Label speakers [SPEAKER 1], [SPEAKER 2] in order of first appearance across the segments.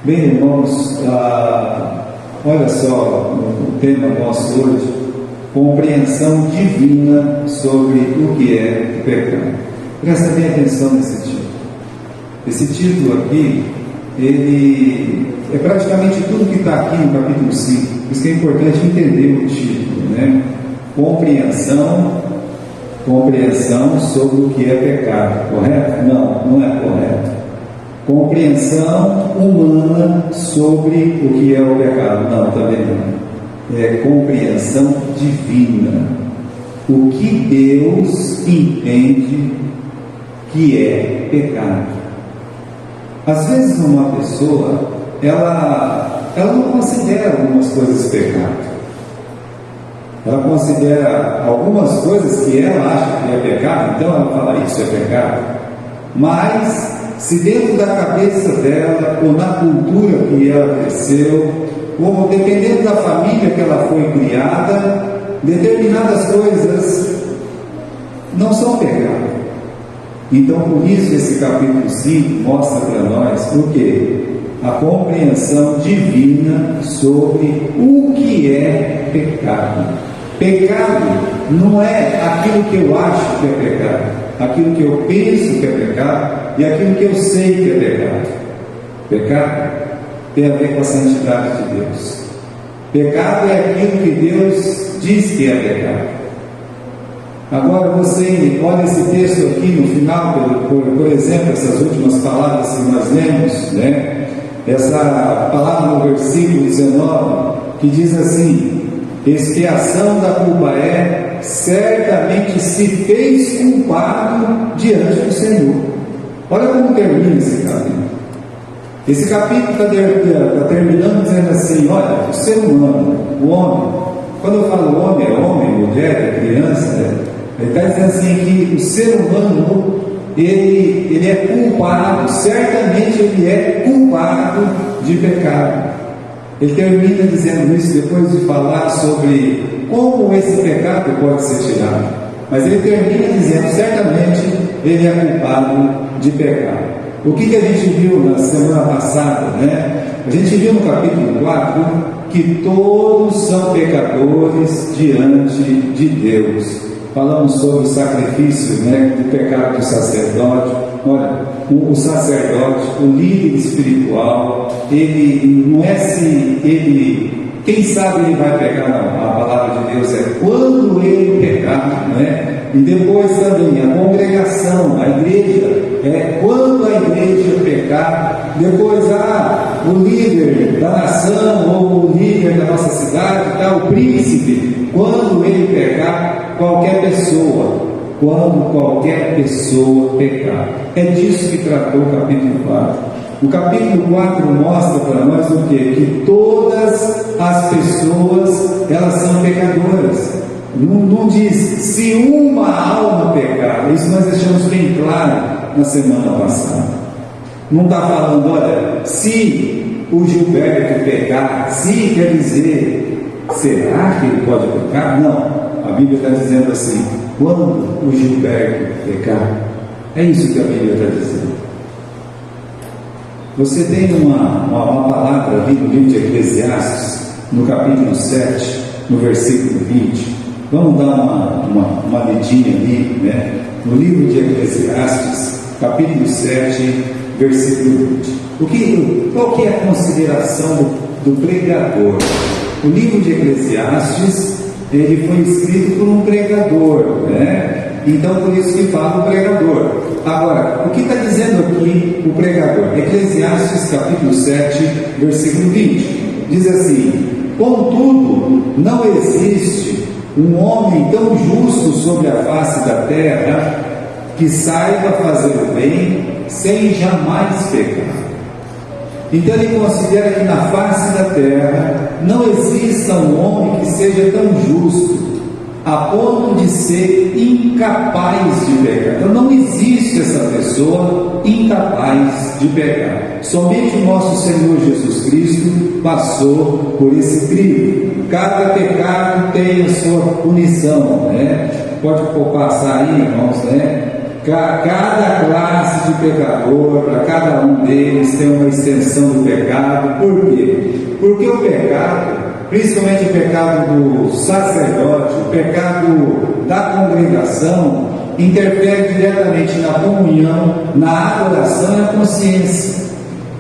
[SPEAKER 1] Bem, irmãos, olha só o tema nosso hoje: compreensão divina sobre o que é o pecado. Presta bem atenção nesse título. Esse título aqui, ele é praticamente tudo que está aqui no capítulo 5. Por isso que é importante entender o título, né? Compreensão sobre o que é pecado, correto? Não é correto. Compreensão humana sobre o que é o pecado, não, também não. É compreensão divina. O que Deus entende que é pecado. Às vezes uma pessoa, ela não considera algumas coisas pecado. Ela considera algumas coisas que ela acha que é pecado, então ela fala isso é pecado. Mas se dentro da cabeça dela, ou na cultura que ela cresceu, ou dependendo da família que ela foi criada, determinadas coisas não são pecado. Então, por isso, esse capítulo 5 mostra para nós o quê? A compreensão divina sobre o que é pecado. Pecado não é aquilo que eu acho que é pecado, aquilo que eu penso que é pecado e aquilo que eu sei que é pecado. Pecado tem a ver com a santidade de Deus. Pecado é aquilo que Deus diz que é pecado. Agora você olha esse texto aqui no final, por exemplo, essas últimas palavras que nós lemos, né? Essa palavra no versículo 19, que diz assim: expiação da culpa é, certamente se fez culpado diante do Senhor. Olha como termina esse capítulo. Esse capítulo está terminando dizendo assim: olha, o ser humano, o homem, quando eu falo homem, mulher, criança, ele está dizendo assim que o ser humano, ele é culpado, certamente ele é culpado de pecado. Ele termina dizendo isso depois de falar sobre como esse pecado pode ser tirado. Mas ele termina dizendo, certamente ele é culpado de pecado. O que a gente viu na semana passada, né? A gente viu no capítulo 4 que todos são pecadores diante de Deus. Falamos sobre o sacrifício, né, do pecado do sacerdote. Olha, o sacerdote, o líder espiritual, ele não é se ele, quem sabe ele vai pecar, não. A palavra de Deus é quando ele pecar, não é? E depois também a congregação, a igreja, é quando a igreja pecar. Depois o líder da nação ou o líder da nossa cidade, tá, o príncipe, quando ele pecar. Quando qualquer pessoa pecar. É disso que tratou o capítulo 4. O capítulo 4 mostra para nós o quê? Que todas as pessoas, elas são pecadoras. Não diz se uma alma pecar. Isso nós deixamos bem claro na semana passada. Não está falando, olha, se o Gilberto pecar, se quer dizer, será que ele pode pecar? Não. A Bíblia está dizendo assim: quando o Gilberto pecar. É isso que a Bíblia está dizendo. Você tem uma palavra ali no livro de Eclesiastes, no capítulo 7, no versículo 20. Vamos dar uma lidinha ali, né? No livro de Eclesiastes, capítulo 7, versículo 20. Qual que é a consideração do pregador? O livro de Eclesiastes, ele foi escrito por um pregador, né? Então por isso que fala o pregador. Agora, o que está dizendo aqui o pregador? Eclesiastes capítulo 7, versículo 20, diz assim: contudo, não existe um homem tão justo sobre a face da terra, que saiba fazer o bem sem jamais pecar. Então ele considera que na face da terra não exista um homem que seja tão justo a ponto de ser incapaz de pecar. Então não existe essa pessoa incapaz de pecar. Somente o nosso Senhor Jesus Cristo passou por esse crivo. Cada pecado tem a sua punição, né? Pode passar aí, irmãos, né? Cada classe de pecador, para cada um deles tem uma extensão do pecado. Por quê? Porque o pecado, principalmente o pecado do sacerdote, o pecado da congregação, interfere diretamente na comunhão, na adoração e na consciência.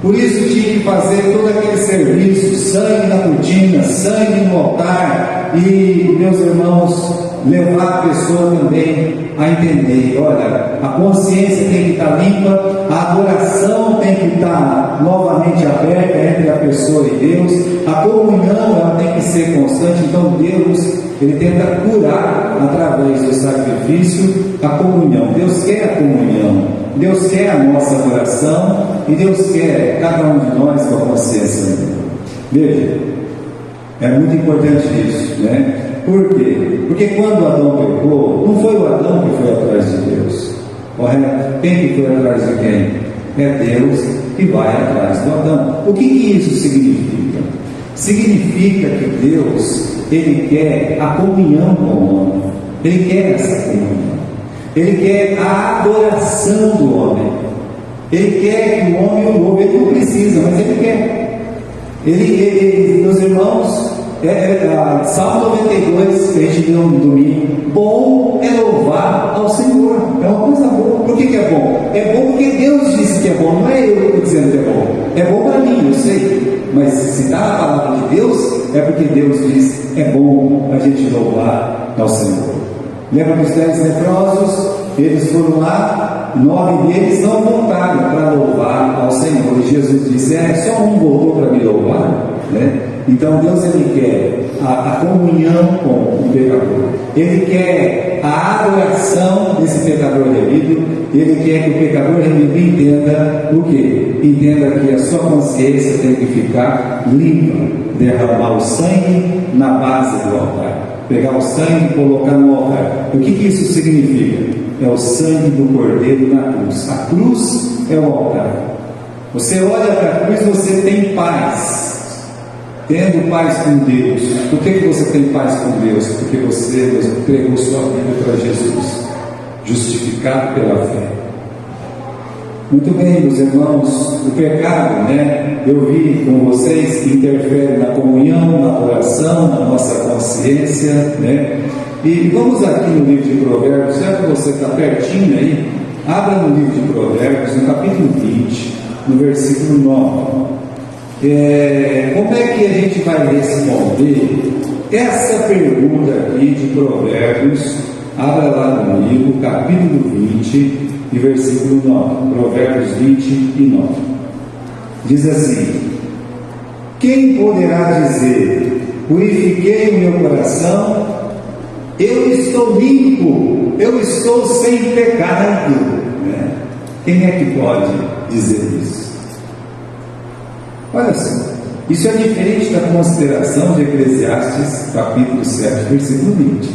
[SPEAKER 1] Por isso tinha que fazer todo aquele serviço, sangue na cortina, sangue no altar, e, meus irmãos, levar a pessoa também a entender, olha, a consciência tem que estar limpa, a adoração tem que estar novamente aberta entre a pessoa e Deus, a comunhão ela tem que ser constante. Então Deus, Ele tenta curar através do sacrifício a comunhão. Deus quer a comunhão, Deus quer a nossa adoração, e Deus quer cada um de nós com a consciência limpa. Veja, é muito importante isso, né? Por quê? Porque quando Adão pecou, não foi o Adão que foi atrás de Deus, correto? Quem que foi atrás de quem? É Deus que vai atrás do Adão. O que isso significa? Significa que Deus, Ele quer a comunhão com o homem, Ele quer essa comunhão, Ele quer a adoração do homem, Ele quer que o homem o louve. Ele não precisa, mas Ele quer. Meus irmãos, Salmo 92, que a gente viu no domingo, bom é louvar ao Senhor, é uma coisa boa. Por que é bom? É bom porque Deus disse que é bom, não é eu que estou dizendo que é bom para mim, eu sei, mas se está na palavra de Deus, é porque Deus diz, é bom a gente louvar ao Senhor. Lembra dos 10 leprosos? Eles foram lá, 9 deles não voltaram para louvar ao Senhor, e Jesus disse, só um voltou para me louvar, né? Então Deus, Ele quer a comunhão com o pecador, Ele quer a adoração desse pecador remido, Ele quer que o pecador remido entenda o quê? Entenda que a sua consciência tem que ficar limpa, derramar o sangue na base do altar, pegar o sangue e colocar no altar. O que isso significa? É o sangue do Cordeiro na cruz. A cruz é o altar. Você olha para a cruz, você tem paz. Tendo paz com Deus. Por que você tem paz com Deus? Porque você entregou sua vida para Jesus, justificado pela fé. Muito bem, meus irmãos, o pecado, né? Eu vi com vocês que interfere na comunhão, na adoração, na nossa consciência, né? E vamos aqui no livro de Provérbios, já que você está pertinho aí, abra no livro de Provérbios, no capítulo 20, no versículo 9. Como é que a gente vai responder essa pergunta aqui de Provérbios? Abra lá no livro, capítulo 20 e versículo 9. Provérbios 20 e 9. Diz assim: quem poderá dizer, purifiquei o meu coração, eu estou limpo, eu estou sem pecado, né? Quem é que pode dizer isso? Olha só, isso é diferente da consideração de Eclesiastes, capítulo 7, versículo 20.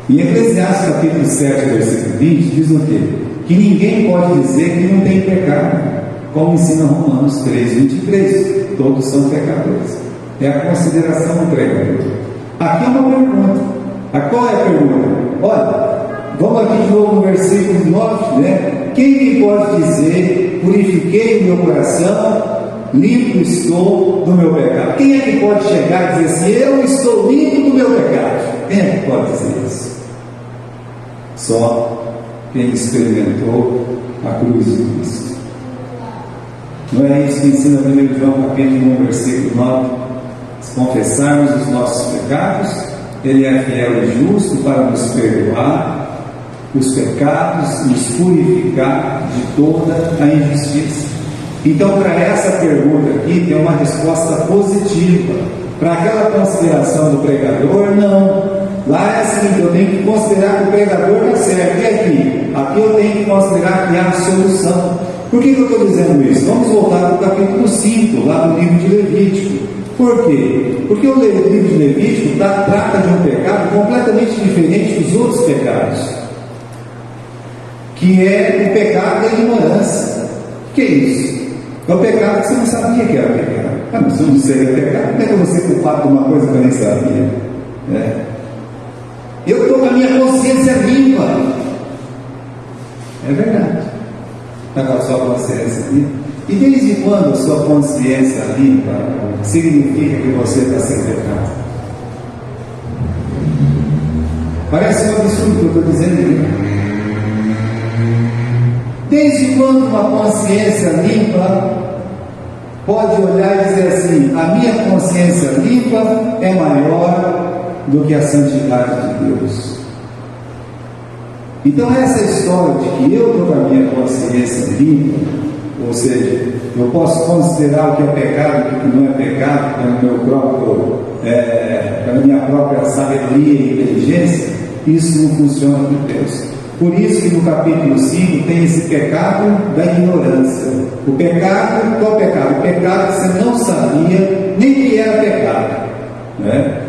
[SPEAKER 1] Em Eclesiastes, capítulo 7, versículo 20, diz o quê? Que ninguém pode dizer que não tem pecado, como ensina Romanos 3, 23. Todos são pecadores. É a consideração do pregador. Aqui é uma pergunta. Qual é a pergunta? Olha, vamos aqui de novo no versículo 9, né? Quem me pode dizer, purifiquei o meu coração, limpo estou do meu pecado? Quem é que pode chegar e dizer assim, eu estou limpo do meu pecado? Quem é que pode dizer isso? Só quem experimentou a cruz de Cristo. Não é isso que ensina 1 João capítulo 1, versículo 9? Se confessarmos os nossos pecados, Ele é fiel e justo para nos perdoar os pecados, nos purificar de toda a injustiça. Então, para essa pergunta aqui, tem uma resposta positiva. Para aquela consideração do pregador, não. Lá é assim, eu tenho que considerar que o pregador está certo. E aqui? Aqui eu tenho que considerar que há solução. Por que eu estou dizendo isso? Vamos voltar para o capítulo 5, lá do livro de Levítico. Por quê? Porque o livro de Levítico trata de um pecado completamente diferente dos outros pecados, que é o pecado da ignorância. O que é isso? É o pecado que você não sabia que era pecado. Mas se não seria pecado, como é que eu vou ser culpado de uma coisa que eu nem sabia? Eu estou com a minha consciência limpa. É verdade. Está com a sua consciência limpa. E desde quando a sua consciência limpa significa que você está sem pecado? Parece um absurdo o que eu estou dizendo aqui. Desde quando uma consciência limpa pode olhar e dizer assim: a minha consciência limpa é maior do que a santidade de Deus? Então essa história de que eu estou com a minha consciência limpa, ou seja, eu posso considerar o que é pecado e o que não é pecado pela minha própria sabedoria e inteligência, isso não funciona com Deus. Por isso que no capítulo 5 tem esse pecado da ignorância. O pecado, qual pecado? O pecado que você não sabia nem que era pecado, né?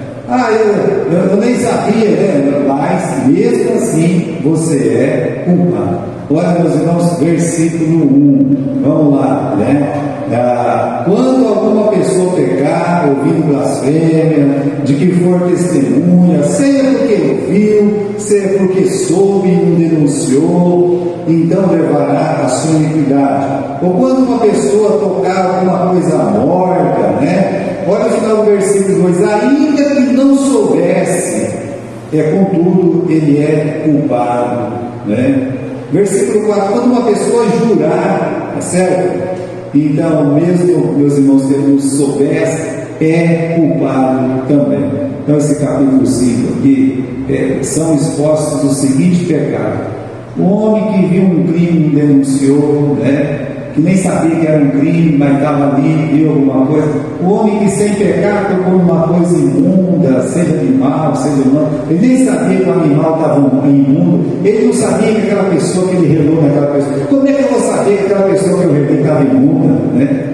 [SPEAKER 1] Eu nem sabia, né? Mas mesmo assim você é culpado. Olha, meus irmãos, versículo 1, vamos lá, né? Quando alguma pessoa pecar, ouvindo blasfêmia, de que for testemunha, seja porque ouviu, seja porque soube e não denunciou, então levará a sua iniquidade. Ou quando uma pessoa tocar alguma coisa morta, né? Olha o final do versículo 2: ainda que não soubesse, contudo ele é culpado, né? Versículo 4: quando uma pessoa jurar, tá certo? Então, mesmo, meus irmãos, se ele não soubesse, é culpado também. Então, esse capítulo 5 aqui são expostos o seguinte pecado: o homem que viu um crime denunciou, né? Que nem sabia que era um crime, mas estava ali, viu alguma coisa. O homem que sem pecar tocou numa coisa imunda, seja animal, seja humano, ele nem sabia que o animal estava imundo, ele não sabia que aquela pessoa que ele relou naquela pessoa. Como é que eu vou saber que aquela pessoa que eu relei estava imunda, né?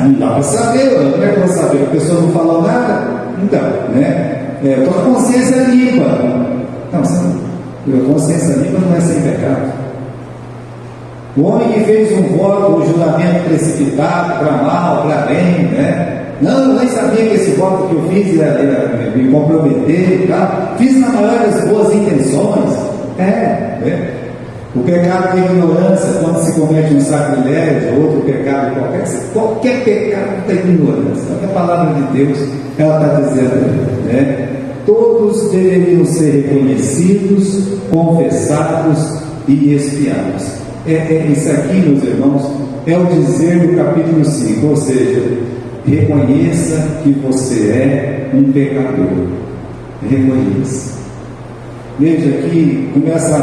[SPEAKER 1] Não dá para saber, como é que eu vou saber? A pessoa não falou nada? Então, né? Tua consciência é limpa. Não, a consciência limpa não é sem pecado. O homem que fez um voto, um juramento precipitado, para mal, para bem, né? Não, eu nem sabia que esse voto que eu fiz ia me comprometer e tal. Fiz na maior das boas intenções. O pecado da ignorância, quando se comete um sacrilégio, outro pecado qualquer pecado da ignorância. A palavra de Deus, ela está dizendo, né? Todos deveriam ser reconhecidos, confessados e expiados. Isso aqui, meus irmãos, é o dizer do capítulo 5, ou seja, reconheça que você é um pecador. Reconheça. Veja que começa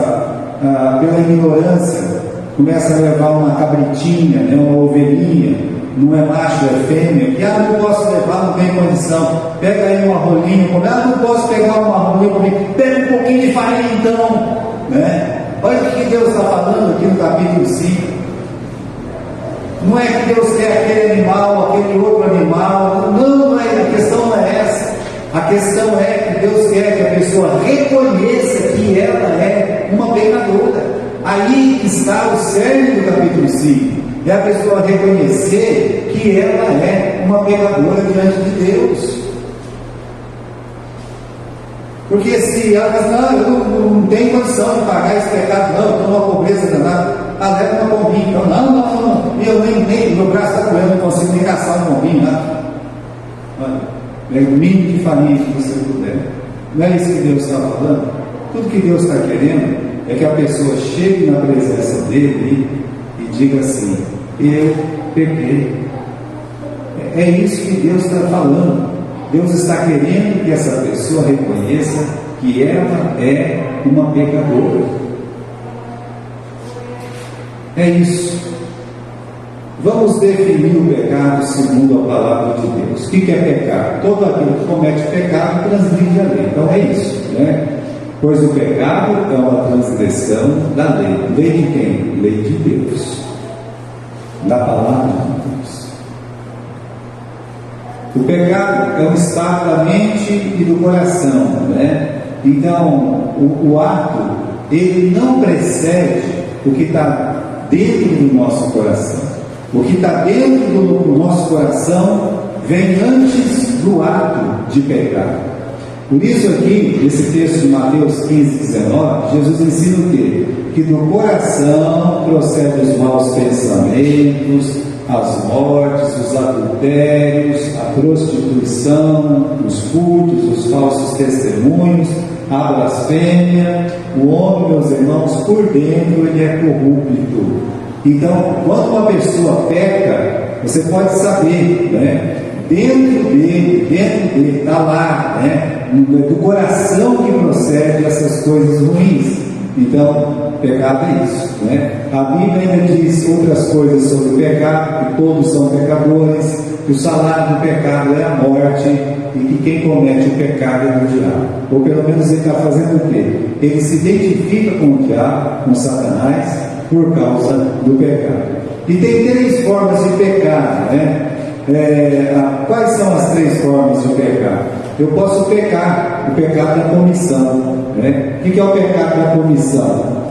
[SPEAKER 1] pela ignorância, começa a levar uma cabritinha, né, uma ovelhinha, não é macho, é fêmea, que não posso levar, não tem condição. Pega aí uma rolinha, não posso pegar uma rolinha, pega um pouquinho de farinha então, né? Olha o que Deus está falando aqui no capítulo 5. Não é que Deus quer aquele animal, aquele outro animal. Não, a questão não é essa. A questão é que Deus quer que a pessoa reconheça que ela é uma pecadora. Aí está o cerne do capítulo 5. É a pessoa reconhecer que ela é uma pecadora diante de Deus. Porque se ela fala, eu não tenho condição de pagar esse pecado, não, eu estou numa pobreza danada, leva uma pombinha, então, não, eu nem, meu braço está doendo, não consigo nem caçar um pombinho, olha, o mínimo de farinha que você puder. Não é isso que Deus está falando? Tudo que Deus está querendo é que a pessoa chegue na presença dele e diga assim: eu pequei. É isso que Deus está falando. Deus está querendo que essa pessoa reconheça que ela é uma pecadora. É isso. Vamos definir o pecado segundo a palavra de Deus. O que é pecado? Todo aquele que comete pecado transgride a lei. Então é isso, né? Pois o pecado é uma transgressão da lei. Lei de quem? Lei de Deus. Da palavra de Deus. O pecado é um estado da mente e do coração, né? Então, o ato, ele não precede o que está dentro do nosso coração. O que está dentro do nosso coração vem antes do ato de pecar. Por isso aqui, esse texto de Mateus 15, 19, Jesus ensina o quê? Que do coração procedem os maus pensamentos, as mortes, os adultérios, a prostituição, os furtos, os falsos testemunhos, a blasfêmia. O homem, meus irmãos, por dentro ele é corrupto. Então, quando uma pessoa peca, você pode saber, né? Dentro dele, está lá, né? Do coração que procede essas coisas ruins. Então, pecado é isso, né? A Bíblia ainda diz outras coisas sobre o pecado, que todos são pecadores, que o salário do pecado é a morte, e que quem comete o pecado é o diabo. Ou pelo menos ele está fazendo o quê? Ele se identifica com o diabo, com Satanás, por causa do pecado. E tem 3 formas de pecado, né? Quais são as 3 formas de pecado? Eu posso pecar, o pecado da comissão, né? O que é o pecado da comissão?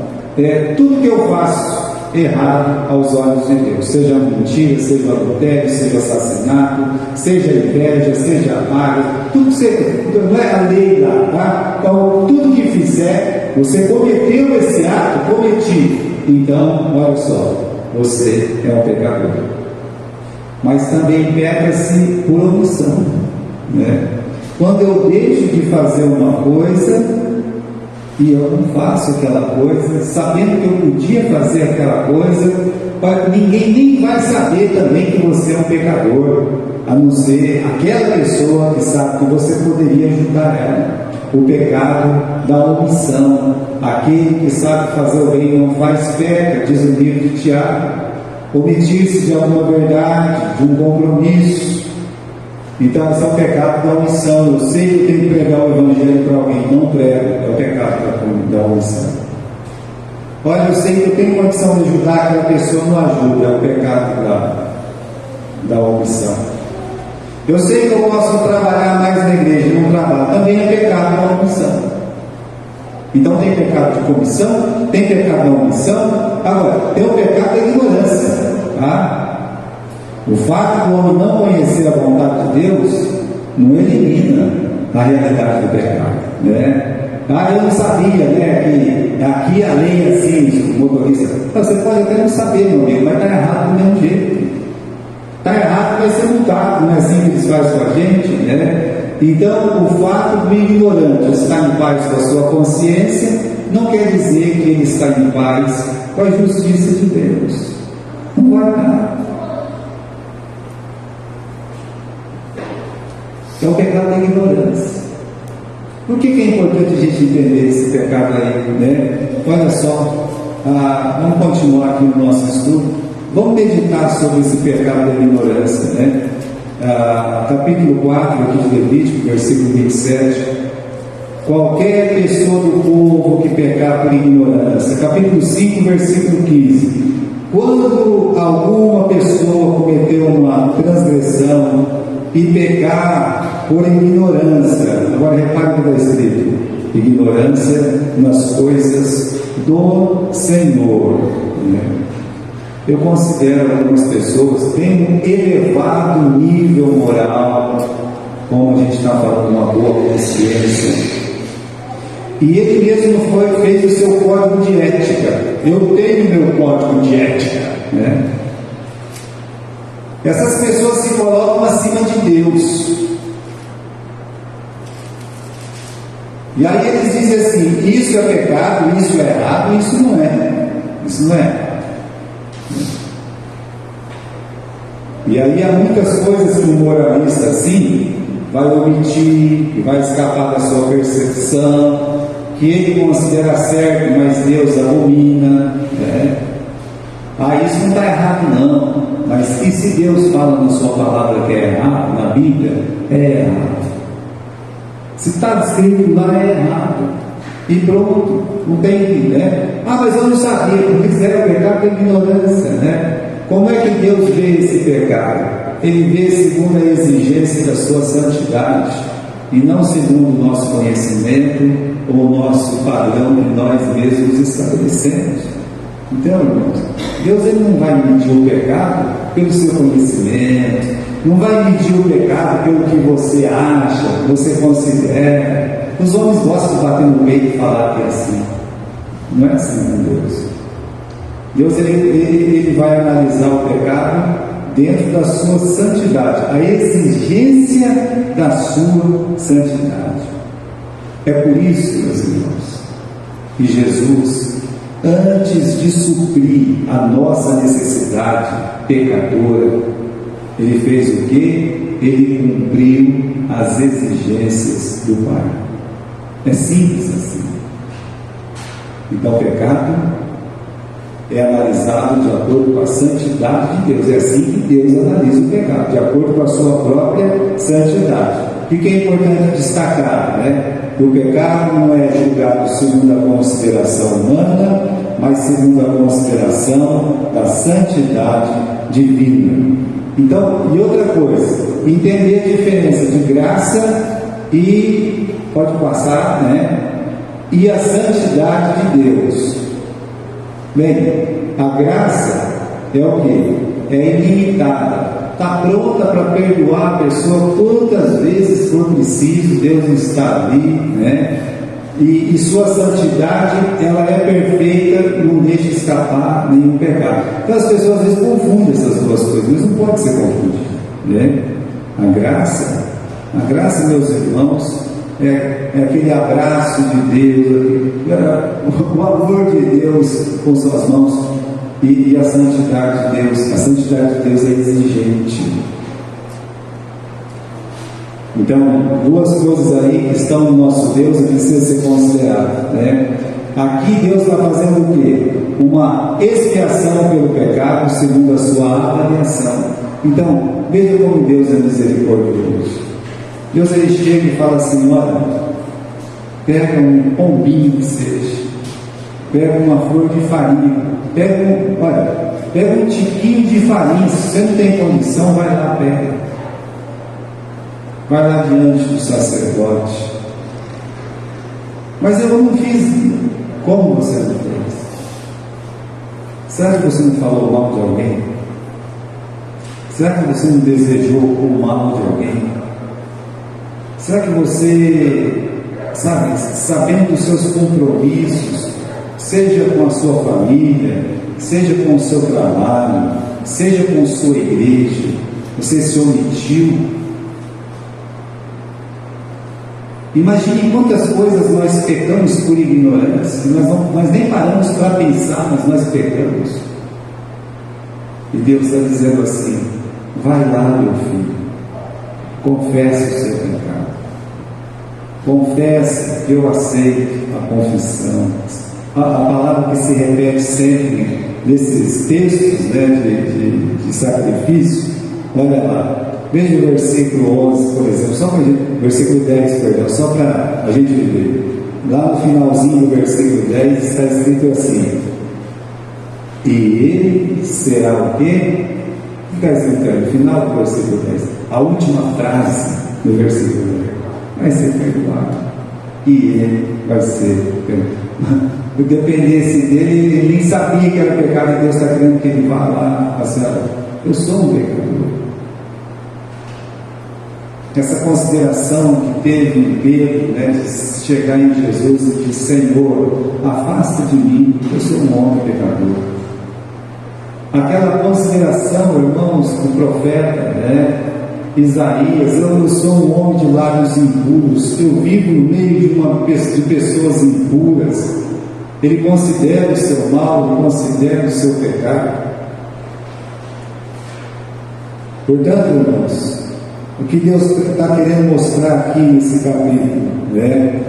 [SPEAKER 1] Tudo que eu faço errado aos olhos de Deus, seja mentira, seja adultério, seja assassinato, seja inveja, seja amarga, tudo que você, não é a lei lá, tá? Então, tudo que fizer, você cometeu esse ato, então, olha só, você é um pecador. Mas também peca-se por omissão, né? Quando eu deixo de fazer uma coisa e eu não faço aquela coisa, sabendo que eu podia fazer aquela coisa, ninguém nem vai saber também que você é um pecador, a não ser aquela pessoa que sabe que você poderia ajudar ela. O pecado da omissão, aquele que sabe fazer o bem não faz peca, diz o livro de Tiago. Omitir-se de alguma verdade, de um compromisso. Então, esse é o pecado da omissão. Eu sei que eu tenho que pregar o Evangelho para alguém, não prego, é o pecado da omissão. Olha, eu sei que eu tenho condição de ajudar aquela pessoa, não ajuda, é o pecado da omissão. Eu sei que eu posso trabalhar mais na igreja, não trabalho, também é pecado da omissão. Então tem pecado de comissão, tem pecado da omissão, agora tem o pecado da ignorância, tá? O fato do homem não conhecer a vontade de Deus não elimina a realidade do pecado, né? Eu não sabia, né, que aqui a lei é assim, o motorista. Você pode até não saber, meu amigo, mas está errado do mesmo jeito. Está errado, vai ser multado, não é assim que eles fazem com a gente, né? Então, o fato do ignorante estar em paz com a sua consciência não quer dizer que ele está em paz com a justiça de Deus. Não vai estar. É o pecado da ignorância. Por que é importante a gente entender esse pecado aí, né? Olha só, vamos continuar aqui no nosso estudo. Vamos meditar sobre esse pecado da ignorância, né? Capítulo 4 aqui de Levítico, versículo 27. Qualquer pessoa do povo que pecar por ignorância. Capítulo 5, versículo 15. Quando alguma pessoa cometeu uma transgressão e pecar por ignorância, agora repare o que está escrito: ignorância nas coisas do Senhor, né? Eu considero algumas pessoas têm um elevado nível moral, como a gente está falando, uma boa consciência, e ele mesmo fez o seu código de ética. Eu tenho meu código de ética, né? Essas pessoas se colocam acima de Deus, e aí eles dizem assim: isso é pecado, isso é errado, isso não é. Isso não é. E aí há muitas coisas que o moralista assim vai omitir, e vai escapar da sua percepção, que ele considera certo, mas Deus abomina, né? Isso não está errado não, mas e se Deus fala na sua palavra que é errado, na Bíblia, é errado. Se está escrito lá, é errado. E pronto, não tem, né? Mas eu não sabia, porque fizeram o pecado da ignorância, né? Como é que Deus vê esse pecado? Ele vê segundo a exigência da sua santidade, e não segundo o nosso conhecimento ou o nosso padrão que nós mesmos estabelecemos. Então, irmãos, Deus ele não vai medir o pecado pelo seu conhecimento, não vai medir o pecado pelo que você acha, você considera. Os homens gostam de bater no peito e falar que é assim. Não é assim com Deus. Deus ele vai analisar o pecado dentro da sua santidade, a exigência da sua santidade. É por isso, meus irmãos, que Jesus, antes de suprir a nossa necessidade pecadora, ele fez o quê? Ele cumpriu as exigências do Pai. É simples assim. Então, o pecado é analisado de acordo com a santidade de Deus. É assim que Deus analisa o pecado, de acordo com a sua própria santidade. O que é importante destacar, né? Que o pecado não é julgado segundo a consideração humana, mas segundo a consideração da santidade divina. Então, e outra coisa, entender a diferença de graça e, pode passar, né? E a santidade de Deus. Bem, a graça é o que? É ilimitada. Está pronta para perdoar a pessoa quantas vezes for preciso. Deus está ali, né? E sua santidade, ela é perfeita, não deixa escapar nenhum pecado. Então as pessoas às vezes confundem essas duas coisas, mas não pode ser confundido, né? A graça, meus irmãos, é aquele abraço de Deus, o amor de Deus com suas mãos, e a santidade de Deus. A santidade de Deus é exigente. Então, duas coisas aí que estão no nosso Deus e precisam ser consideradas, né? Aqui Deus está fazendo o quê? Uma expiação pelo pecado segundo a sua avaliação. Então, veja como Deus é misericordioso. Deus ele chega e fala assim: olha, pega um pombinho que seja, pega uma flor de farinha, pega um tiquinho de farinha. Se você não tem condição, vai lá, pega. Vai lá diante do sacerdote. Mas eu não fiz. Como você não fez? Será que você não falou mal de alguém? Será que você não desejou o mal de alguém? Será que você, sabendo dos seus compromissos, seja com a sua família, seja com o seu trabalho, seja com a sua igreja, você se omitiu? Imagine quantas coisas nós pecamos por ignorância, nós nem paramos para pensar, mas nós pecamos. E Deus está dizendo assim: vai lá, meu filho, confesse o seu pecado, confesse, eu aceito a confissão. A palavra que se repete sempre nesses textos, né, de sacrifício, olha lá. Veja o versículo 11, por exemplo, versículo 10, perdão, só para a gente ver. Lá no finalzinho do versículo 10 está escrito assim: e ele será o quê? O que está escrito aí? No final do versículo 10, a última frase do versículo 10: vai ser perdoado, e ele vai ser perdoado. Se dependesse dele, ele nem sabia que era pecado, e Deus está querendo que ele vá lá, assim: eu sou um pecador. Essa consideração que teve em Pedro, né, de chegar em Jesus e dizer: Senhor, afasta de mim, eu sou um homem pecador. Aquela consideração, irmãos, do profeta, né, Isaías: eu sou um homem de lábios impuros, eu vivo no meio de pessoas impuras. Ele considera o seu mal, ele considera o seu pecado. Portanto, irmãos, o que Deus está querendo mostrar aqui nesse capítulo, né?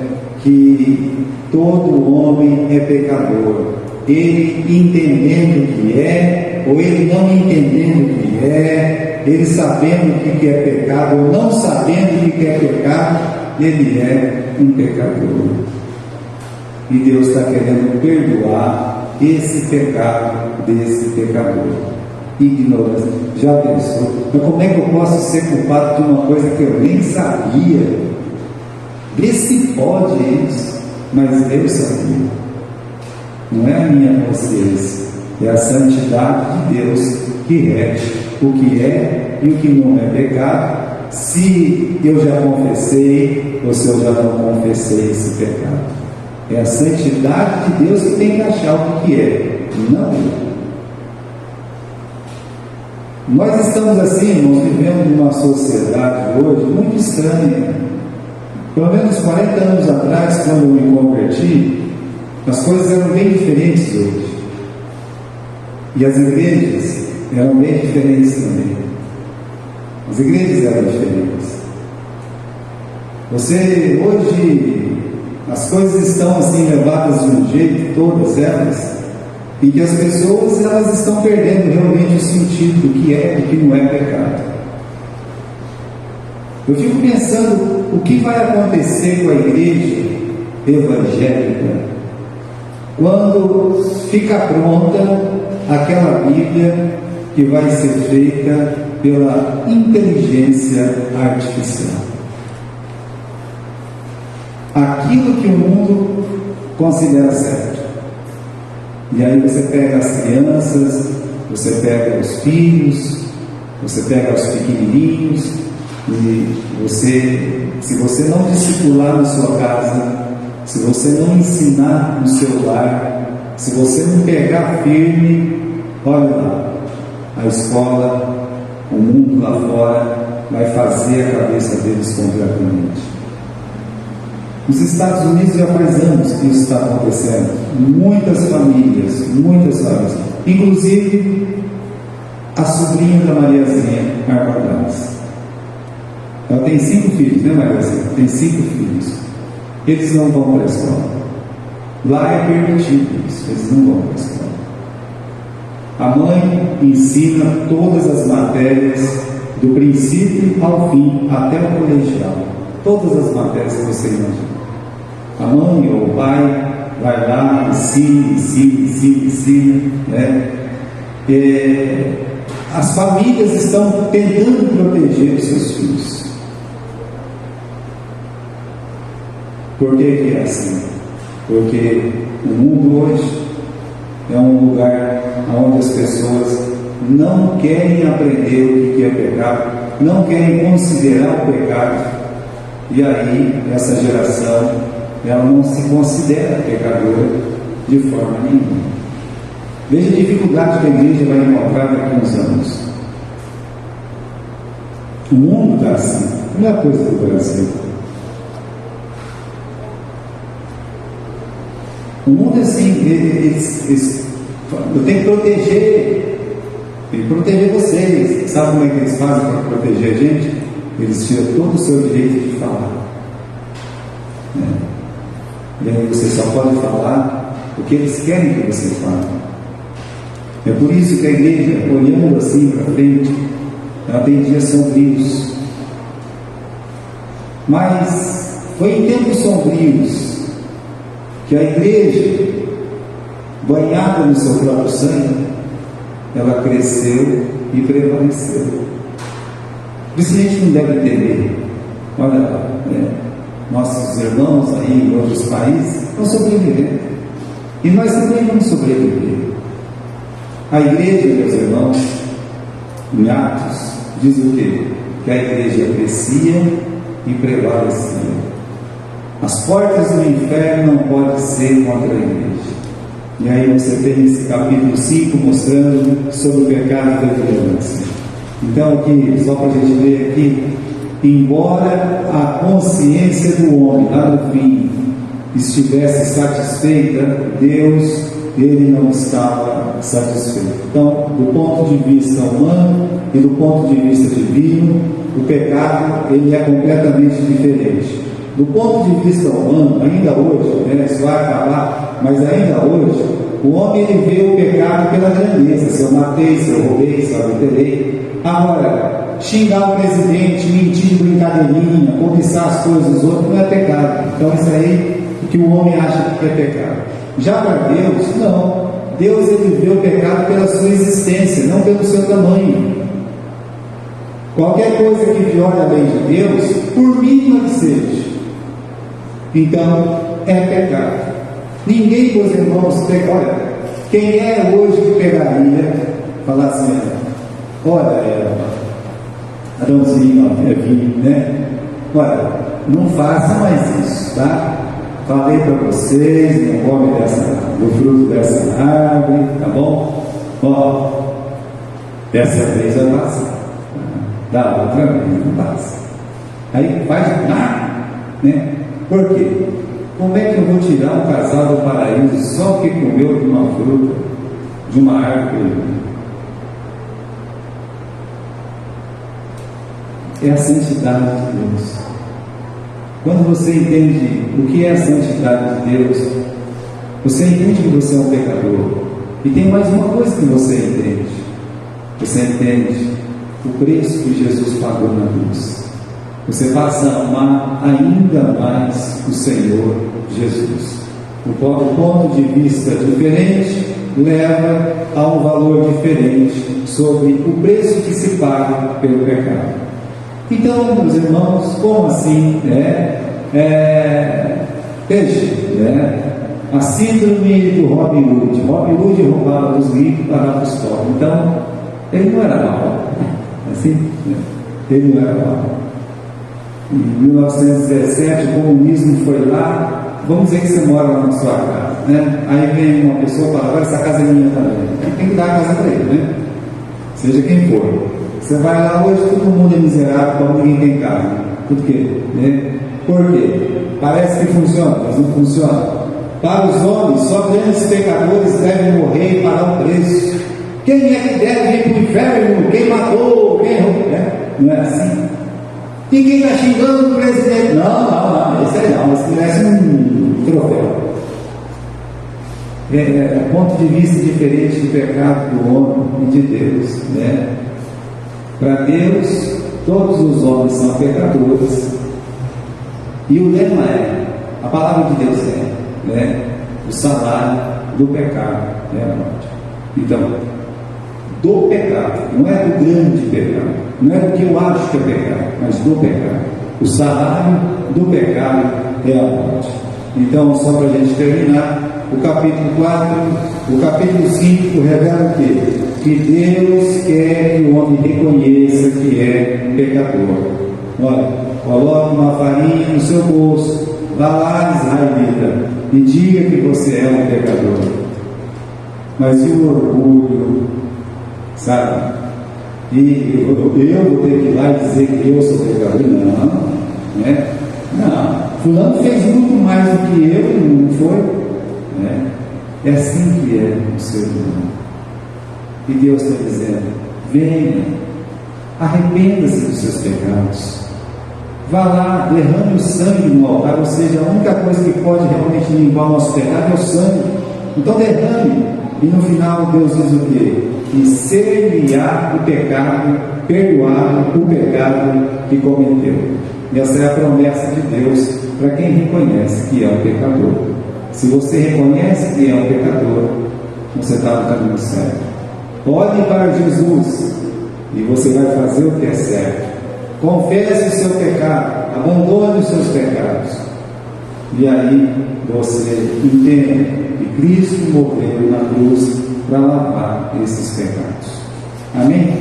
[SPEAKER 1] Que todo homem é pecador. Ele entendendo que é, ou ele não entendendo que é, ele sabendo o que é pecado, ou não sabendo o que é pecado, ele é um pecador. E Deus está querendo perdoar esse pecado desse pecador. Ignorância. Já pensou? Mas como é que eu posso ser culpado de uma coisa que eu nem sabia? Vê se pode isso, mas Deus sabia. Não é a minha consciência, é a santidade de Deus que rege o que é e o que não é pecado, se eu já confessei ou se eu já não confessei esse pecado. É a santidade de Deus que tem que achar o que é, não eu. Nós estamos assim, irmãos, vivendo numa sociedade hoje muito estranha. Pelo menos 40 anos atrás, quando eu me converti, as coisas eram bem diferentes hoje. E as igrejas eram bem diferentes também. As igrejas eram diferentes. Hoje, as coisas estão assim levadas de um jeito, todas elas, e que as pessoas elas estão perdendo realmente o sentido do que é e do que não é pecado. Eu fico pensando o que vai acontecer com a igreja evangélica quando fica pronta aquela Bíblia que vai ser feita pela inteligência artificial. Aquilo que o mundo considera certo. E aí você pega as crianças, você pega os filhos, você pega os pequenininhos, e se você não discipular na sua casa, se você não ensinar no seu lar, se você não pegar firme, olha lá, a escola, o mundo lá fora vai fazer a cabeça deles completamente. Nos Estados Unidos já faz anos que isso está acontecendo. Muitas famílias, inclusive a sobrinha da Mariazinha Armadas. Ela tem 5 filhos, né, Mariazinha? Tem 5 filhos. Eles não vão para a escola. Lá é permitido isso, eles não vão para a escola. A mãe ensina todas as matérias, do princípio ao fim, até o colegial. Todas as matérias que você imagina. A mãe ou o pai vai lá, ensina, né? As famílias estão tentando proteger os seus filhos. Por que é assim? Porque o mundo hoje é um lugar onde as pessoas não querem aprender o que é pecado, não querem considerar o pecado, e aí essa geração ela não se considera pecadora de forma nenhuma. Veja a dificuldade que a igreja vai encontrar daqui a uns anos. O mundo está assim, não é coisa do Brasil. O mundo é assim, eu tenho que proteger vocês. Sabe como é que eles fazem para proteger a gente? Eles tiram todo o seu direito de falar. E aí você só pode falar o que eles querem que você fale. É por isso que a igreja, olhando assim para frente, ela tem dias sombrios. Mas foi em tempos sombrios que a igreja, banhada no seu próprio sangue, ela cresceu e prevaleceu. Por isso a gente não deve temer. Olha lá, nossos irmãos aí em outros países estão sobrevivendo. E nós também vamos sobreviver. A igreja, meus irmãos, em Atos, diz o quê? Que a igreja crescia e prevalecia. As portas do inferno não podem ser contra a igreja. E aí você tem esse capítulo 5 mostrando sobre o pecado da violência. Então aqui, só para a gente ler aqui, embora a consciência do homem, lá no fim, estivesse satisfeita, Deus, ele não estava satisfeito. Então, do ponto de vista humano e do ponto de vista divino, o pecado, ele é completamente diferente. Do ponto de vista humano, ainda hoje, isso vai acabar, mas ainda hoje, o homem ele vê o pecado pela grandeza. Se eu matei, se eu roubei, se eu adulterei. Agora, xingar o presidente, mentir, brincadeirinha, cobiçar as coisas dos outros não é pecado. Então isso aí é o que o homem acha que é pecado. Já para Deus, não. Deus ele vê o pecado pela sua existência, não pelo seu tamanho. Qualquer coisa que viole a lei de Deus, por mínima que seja, então é pecado. Ninguém, meus irmãos, olha, quem é hoje que pegaria, falar assim, olha, Adãozinho, Evinho, né? Olha, não faça mais isso, tá? falei para vocês, não come do fruto dessa árvore, tá bom? Ó, dessa vez vai passar, da outra vez não passa. Aí faz nada, né? Por quê? Como é que eu vou tirar um casal do paraíso só porque comeu de uma fruta, de uma árvore? É a santidade de Deus. Quando você entende o que é a santidade de Deus, você entende que você é um pecador. E tem mais uma coisa que você entende. Você entende o preço que Jesus pagou na cruz. Você passa a amar ainda mais o Senhor Jesus. O ponto de vista diferente leva a um valor diferente sobre o preço que se paga pelo pecado. Então, meus irmãos, como assim? Veja, a síndrome do Robin Hood. Robin Hood roubava dos ricos para dar para os pobres. Então, ele não era mau. Assim, ele não era mau. Em 1917, o comunismo foi lá. Vamos dizer que você mora lá na sua casa, né? Aí vem uma pessoa e fala: agora essa casa é minha também. Tem que dar a casa para ele, né? Seja quem for. Você vai lá hoje, todo mundo é miserável, como ninguém tem casa. Por quê? Né? Por quê? Parece que funciona, mas não funciona. Para os homens, só grandes pecadores devem morrer e pagar o preço. Quem é que deve ir para o inferno? Quem matou? Quem roubou? Não é assim? E quem está xingando o presidente? Não, esse aí não, esse merece um troféu. É ponto de vista diferente do pecado do homem e de Deus, né? Para Deus, todos os homens são pecadores. E o lema a palavra de Deus o salário do pecado é a morte. Então, do pecado, não é do grande pecado, não é do que eu acho que é pecado, mas do pecado. O salário do pecado é a morte. Então, só para a gente terminar, o capítulo 4, o capítulo 5 revela o quê? Que Deus quer que o homem reconheça que é pecador. Olha, coloque uma farinha no seu bolso, vá lá, israelita, e diga que você é um pecador. Mas e o orgulho, sabe? E eu vou ter que ir lá e dizer que eu sou pecador? Não, né? Não, fulano fez muito mais do que eu, não foi? Né? É assim que é o ser humano. E Deus está dizendo: venha, arrependa-se dos seus pecados, vá lá, derrame o sangue no altar. Ou seja, a única coisa que pode realmente limpar o nosso pecado é o sangue. Então derrame, e no final Deus diz o quê? Que ser-lhe-á o pecado, perdoado o pecado que cometeu. E essa é a promessa de Deus para quem reconhece que é um pecador. Se você reconhece que é um pecador, você está no caminho certo. Olhe para Jesus e você vai fazer o que é certo. Confesse o seu pecado, abandone os seus pecados. E aí você entende que Cristo morreu na cruz para lavar esses pecados. Amém?